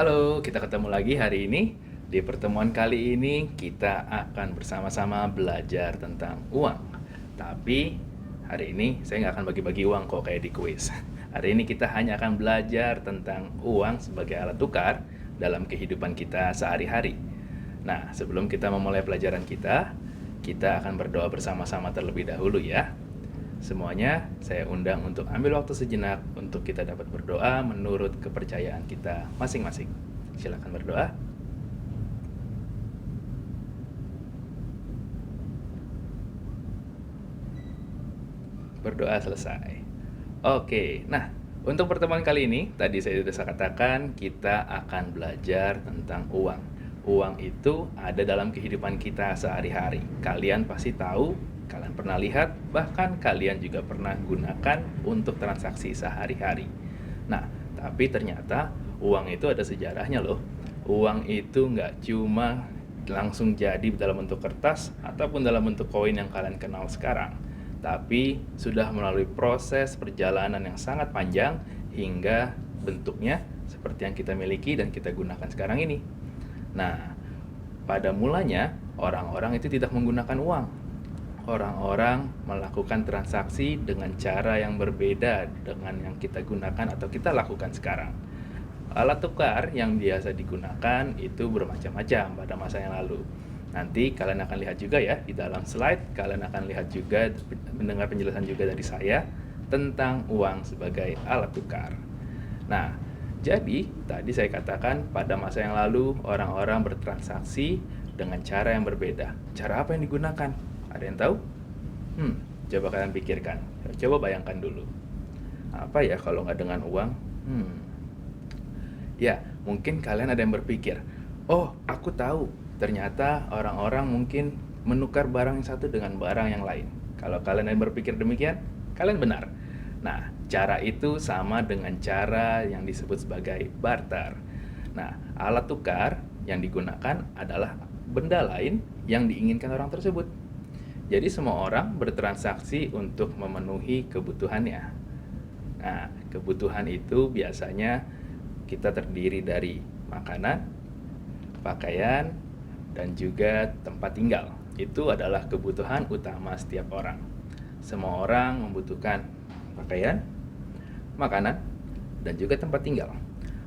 Halo, kita ketemu lagi hari ini. Di pertemuan kali ini kita akan bersama-sama belajar tentang uang. Tapi hari ini saya nggak akan bagi-bagi uang kok kayak di kuis. Hari ini kita hanya akan belajar tentang uang sebagai alat tukar dalam kehidupan kita sehari-hari. Nah, sebelum kita memulai pelajaran kita akan berdoa bersama-sama terlebih dahulu ya. Semuanya saya undang untuk ambil waktu sejenak untuk kita dapat berdoa menurut kepercayaan kita masing-masing. Silakan berdoa. Berdoa selesai. Oke, nah untuk pertemuan kali ini, tadi saya sudah katakan kita akan belajar tentang uang. Uang itu ada dalam kehidupan kita sehari-hari. Kalian pasti tahu, kalian pernah lihat, bahkan kalian juga pernah gunakan untuk transaksi sehari-hari. Nah, tapi ternyata uang itu ada sejarahnya loh. Uang itu nggak cuma langsung jadi dalam bentuk kertas ataupun dalam bentuk koin yang kalian kenal sekarang, tapi sudah melalui proses perjalanan yang sangat panjang hingga bentuknya seperti yang kita miliki dan kita gunakan sekarang ini. Nah, pada mulanya orang-orang itu tidak menggunakan uang. Orang-orang melakukan transaksi dengan cara yang berbeda dengan yang kita gunakan atau kita lakukan sekarang. Alat tukar yang biasa digunakan itu bermacam-macam pada masa yang lalu. Nanti kalian akan lihat juga ya di dalam slide, kalian akan lihat juga mendengar penjelasan juga dari saya tentang uang sebagai alat tukar. Nah, jadi tadi saya katakan pada masa yang lalu orang-orang bertransaksi dengan cara yang berbeda. Cara apa yang digunakan? Ada yang tahu? Coba kalian pikirkan. Coba bayangkan dulu. Apa ya kalau nggak dengan uang? Ya, mungkin kalian ada yang berpikir, oh aku tahu, ternyata orang-orang mungkin menukar barang yang satu dengan barang yang lain. Kalau kalian yang berpikir demikian, kalian benar. Nah, cara itu sama dengan cara yang disebut sebagai barter. Nah, alat tukar yang digunakan adalah benda lain yang diinginkan orang tersebut. Jadi semua orang bertransaksi untuk memenuhi kebutuhannya. Nah, kebutuhan itu biasanya kita terdiri dari makanan, pakaian, dan juga tempat tinggal. Itu adalah kebutuhan utama setiap orang. Semua orang membutuhkan pakaian, makanan, dan juga tempat tinggal.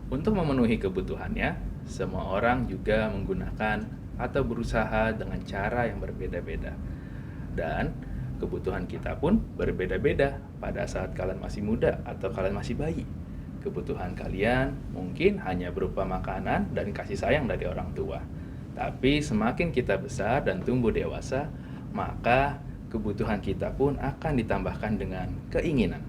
Untuk memenuhi kebutuhannya, semua orang juga menggunakan atau berusaha dengan cara yang berbeda-beda. Dan kebutuhan kita pun berbeda-beda pada saat kalian masih muda atau kalian masih bayi. Kebutuhan kalian mungkin hanya berupa makanan dan kasih sayang dari orang tua. Tapi semakin kita besar dan tumbuh dewasa, maka kebutuhan kita pun akan ditambahkan dengan keinginan.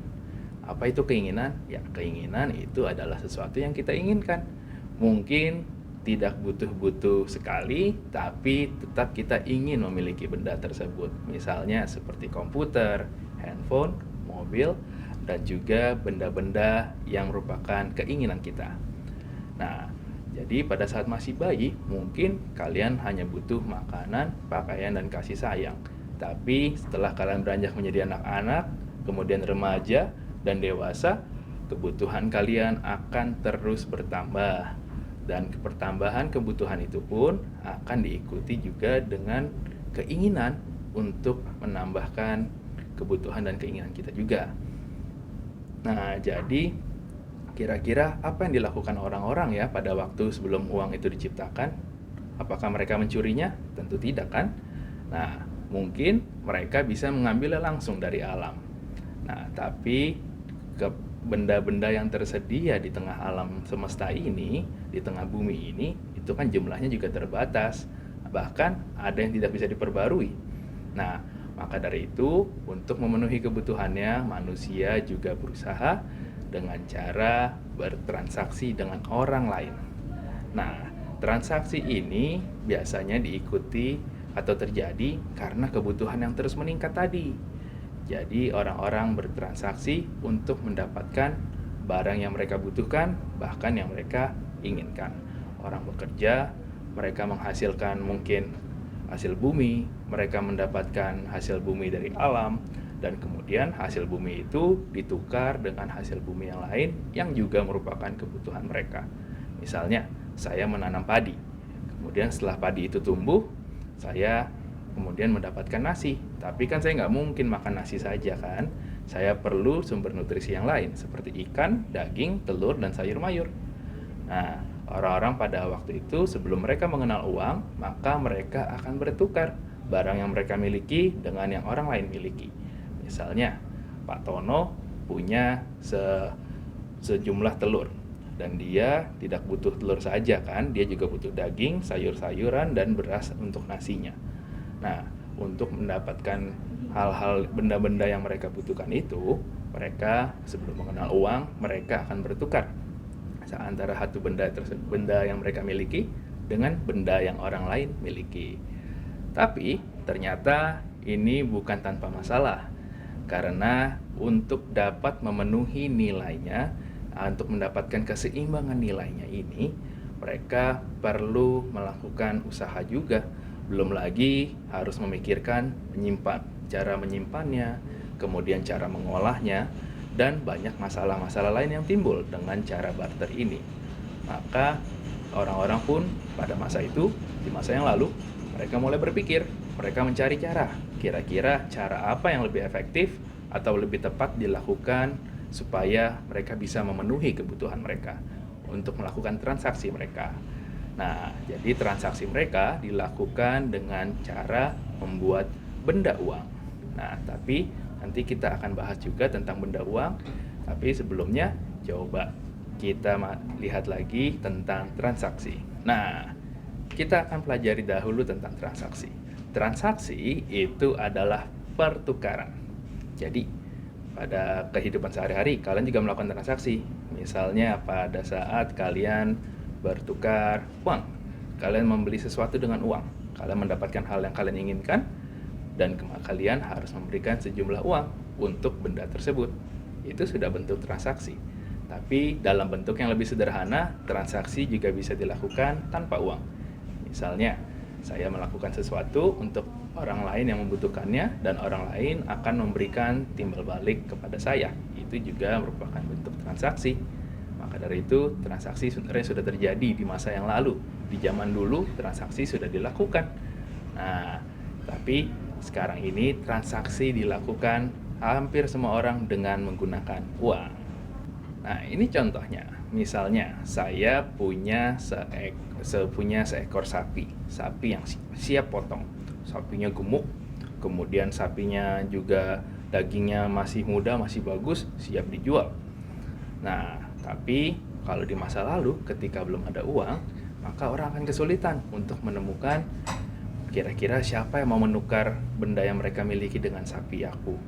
Apa itu keinginan? Ya, keinginan itu adalah sesuatu yang kita inginkan. Mungkin tidak butuh-butuh sekali, tapi tetap kita ingin memiliki benda tersebut. Misalnya seperti komputer, handphone, mobil, dan juga benda-benda yang merupakan keinginan kita. Nah, jadi pada saat masih bayi, mungkin kalian hanya butuh makanan, pakaian, dan kasih sayang. Tapi setelah kalian beranjak menjadi anak-anak, kemudian remaja, dan dewasa, kebutuhan kalian akan terus bertambah. Dan pertambahan kebutuhan itu pun akan diikuti juga dengan keinginan untuk menambahkan kebutuhan dan keinginan kita juga. Nah, jadi kira-kira apa yang dilakukan orang-orang ya pada waktu sebelum uang itu diciptakan? Apakah mereka mencurinya? Tentu tidak kan? Nah, mungkin mereka bisa mengambilnya langsung dari alam. Nah, tapi benda-benda yang tersedia di tengah alam semesta ini, di tengah bumi ini, itu kan jumlahnya juga terbatas. Bahkan ada yang tidak bisa diperbarui. Nah, maka dari itu, untuk memenuhi kebutuhannya, manusia juga berusaha dengan cara bertransaksi dengan orang lain. Nah, transaksi ini biasanya diikuti atau terjadi karena kebutuhan yang terus meningkat tadi. Jadi, orang-orang bertransaksi untuk mendapatkan barang yang mereka butuhkan, bahkan yang mereka inginkan. Orang bekerja, mereka menghasilkan mungkin hasil bumi, mereka mendapatkan hasil bumi dari alam, dan kemudian hasil bumi itu ditukar dengan hasil bumi yang lain yang juga merupakan kebutuhan mereka. Misalnya, saya menanam padi. Kemudian setelah padi itu tumbuh, saya kemudian mendapatkan nasi. Tapi kan saya nggak mungkin makan nasi saja kan. Saya perlu sumber nutrisi yang lain, seperti ikan, daging, telur, dan sayur mayur. Nah, orang-orang pada waktu itu sebelum mereka mengenal uang, maka mereka akan bertukar barang yang mereka miliki dengan yang orang lain miliki. Misalnya, Pak Tono punya sejumlah telur dan dia tidak butuh telur saja kan, dia juga butuh daging, sayur-sayuran, dan beras untuk nasinya. Nah, untuk mendapatkan hal-hal benda-benda yang mereka butuhkan itu, mereka sebelum mengenal uang, mereka akan bertukar antara satu benda yang mereka miliki dengan benda yang orang lain miliki. Tapi ternyata ini bukan tanpa masalah, karena untuk dapat memenuhi nilainya, untuk mendapatkan keseimbangan nilainya ini, mereka perlu melakukan usaha juga. Belum lagi harus memikirkan cara menyimpannya, kemudian cara mengolahnya, dan banyak masalah-masalah lain yang timbul dengan cara barter ini. Maka orang-orang pun pada masa itu, di masa yang lalu, mereka mulai berpikir, mereka mencari cara, kira-kira cara apa yang lebih efektif atau lebih tepat dilakukan supaya mereka bisa memenuhi kebutuhan mereka untuk melakukan transaksi mereka. Nah, jadi transaksi mereka dilakukan dengan cara membuat benda uang. Nah, tapi nanti kita akan bahas juga tentang benda uang. Tapi sebelumnya, coba kita lihat lagi tentang transaksi. Nah, kita akan pelajari dahulu tentang transaksi. Transaksi itu adalah pertukaran. Jadi, pada kehidupan sehari-hari, kalian juga melakukan transaksi. Misalnya pada saat kalian bertukar uang, kalian membeli sesuatu dengan uang, kalian mendapatkan hal yang kalian inginkan, dan kalian harus memberikan sejumlah uang untuk benda tersebut. Itu sudah bentuk transaksi. Tapi dalam bentuk yang lebih sederhana, transaksi juga bisa dilakukan tanpa uang. Misalnya, saya melakukan sesuatu untuk orang lain yang membutuhkannya, dan orang lain akan memberikan timbal balik kepada saya. Itu juga merupakan bentuk transaksi. Maka dari itu, transaksi sebenarnya sudah terjadi di masa yang lalu. Di zaman dulu, transaksi sudah dilakukan. Nah, tapi sekarang ini transaksi dilakukan hampir semua orang dengan menggunakan uang. Nah, ini contohnya. Misalnya, saya punya seekor sapi yang siap potong. Sapinya gemuk, kemudian sapinya juga dagingnya masih muda, masih bagus, siap dijual. Nah, tapi kalau di masa lalu ketika belum ada uang, maka orang akan kesulitan untuk menemukan kira-kira siapa yang mau menukar benda yang mereka miliki dengan sapi aku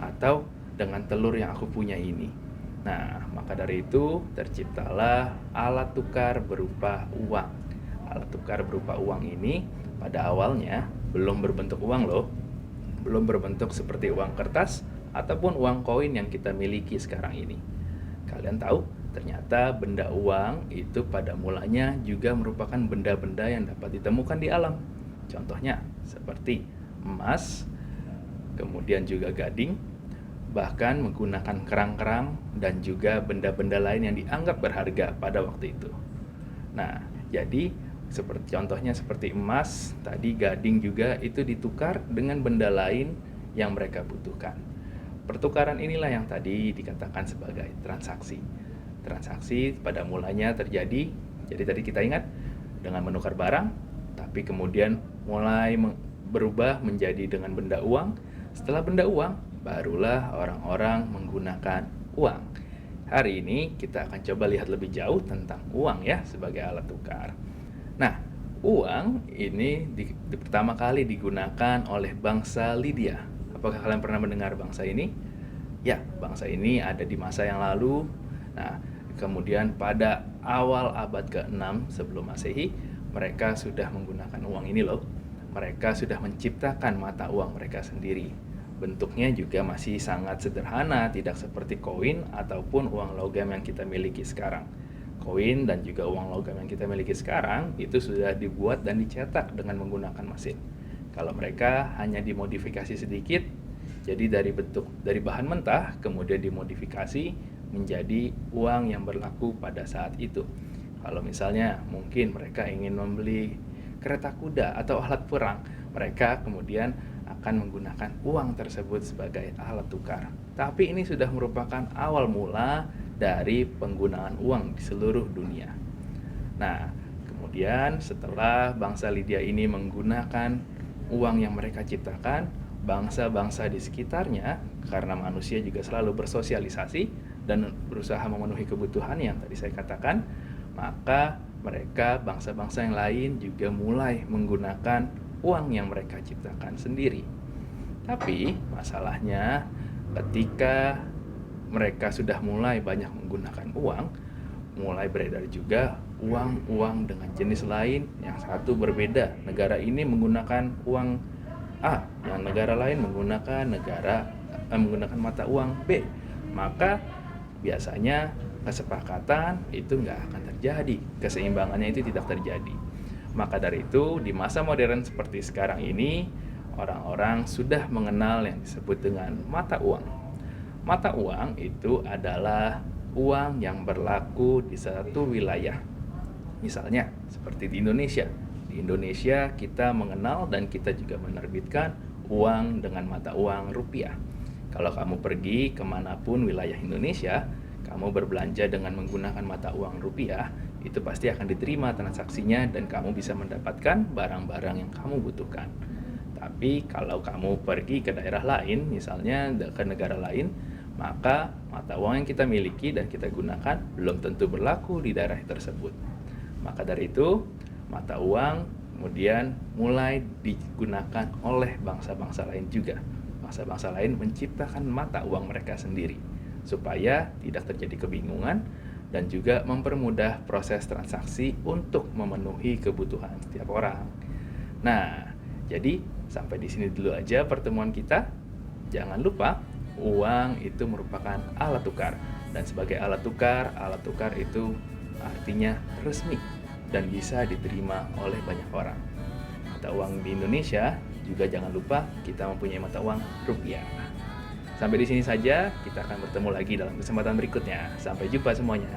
atau dengan telur yang aku punya ini. Nah, maka dari itu terciptalah alat tukar berupa uang. Alat tukar berupa uang ini pada awalnya belum berbentuk uang loh. Belum berbentuk seperti uang kertas ataupun uang koin yang kita miliki sekarang ini. Kalian tahu, ternyata benda uang itu pada mulanya juga merupakan benda-benda yang dapat ditemukan di alam. Contohnya seperti emas, kemudian juga gading, bahkan menggunakan kerang-kerang dan juga benda-benda lain yang dianggap berharga pada waktu itu. Nah, jadi contohnya seperti emas, tadi gading juga itu ditukar dengan benda lain yang mereka butuhkan. Pertukaran inilah yang tadi dikatakan sebagai transaksi. Transaksi pada mulanya terjadi, jadi tadi kita ingat, dengan menukar barang, tapi kemudian mulai berubah menjadi dengan benda uang. Setelah benda uang, barulah orang-orang menggunakan uang. Hari ini kita akan coba lihat lebih jauh tentang uang ya sebagai alat tukar. Nah, uang ini pertama kali digunakan oleh bangsa Lydia. Apakah kalian pernah mendengar bangsa ini? Ya, bangsa ini ada di masa yang lalu. Nah, kemudian pada awal abad ke-6 sebelum Masehi, mereka sudah menggunakan uang ini loh. Mereka sudah menciptakan mata uang mereka sendiri. Bentuknya juga masih sangat sederhana, tidak seperti koin ataupun uang logam yang kita miliki sekarang. Koin dan juga uang logam yang kita miliki sekarang itu sudah dibuat dan dicetak dengan menggunakan mesin. Kalau mereka hanya dimodifikasi sedikit, jadi dari bahan mentah kemudian dimodifikasi menjadi uang yang berlaku pada saat itu. Kalau misalnya mungkin mereka ingin membeli kereta kuda atau alat perang, mereka kemudian akan menggunakan uang tersebut sebagai alat tukar. Tapi ini sudah merupakan awal mula dari penggunaan uang di seluruh dunia. Nah, kemudian setelah bangsa Lydia ini menggunakan uang yang mereka ciptakan, bangsa-bangsa di sekitarnya, karena manusia juga selalu bersosialisasi dan berusaha memenuhi kebutuhan yang tadi saya katakan, maka mereka, bangsa-bangsa yang lain juga mulai menggunakan uang yang mereka ciptakan sendiri. Tapi masalahnya ketika mereka sudah mulai banyak menggunakan uang, mulai beredar juga uang-uang dengan jenis lain yang satu berbeda. Negara ini menggunakan uang A, yang negara lain menggunakan mata uang B. Maka biasanya kesepakatan itu nggak akan terjadi, keseimbangannya itu tidak terjadi. Maka dari itu, di masa modern seperti sekarang ini, orang-orang sudah mengenal yang disebut dengan mata uang. Mata uang itu adalah uang yang berlaku di satu wilayah. Misalnya, seperti di Indonesia. Di Indonesia kita mengenal dan kita juga menerbitkan uang dengan mata uang rupiah. Kalau kamu pergi kemanapun wilayah Indonesia, kamu berbelanja dengan menggunakan mata uang rupiah, itu pasti akan diterima transaksinya dan kamu bisa mendapatkan barang-barang yang kamu butuhkan. Tapi kalau kamu pergi ke daerah lain, misalnya ke negara lain, maka mata uang yang kita miliki dan kita gunakan belum tentu berlaku di daerah tersebut. Maka dari itu, mata uang kemudian mulai digunakan oleh bangsa-bangsa lain juga. Bangsa-bangsa lain menciptakan mata uang mereka sendiri, supaya tidak terjadi kebingungan dan juga mempermudah proses transaksi untuk memenuhi kebutuhan setiap orang. Nah, jadi sampai di sini dulu aja pertemuan kita. Jangan lupa, uang itu merupakan alat tukar. Dan sebagai alat tukar itu artinya resmi dan bisa diterima oleh banyak orang. Mata uang di Indonesia juga jangan lupa kita mempunyai mata uang rupiah. Sampai di sini saja, kita akan bertemu lagi dalam kesempatan berikutnya. Sampai jumpa semuanya.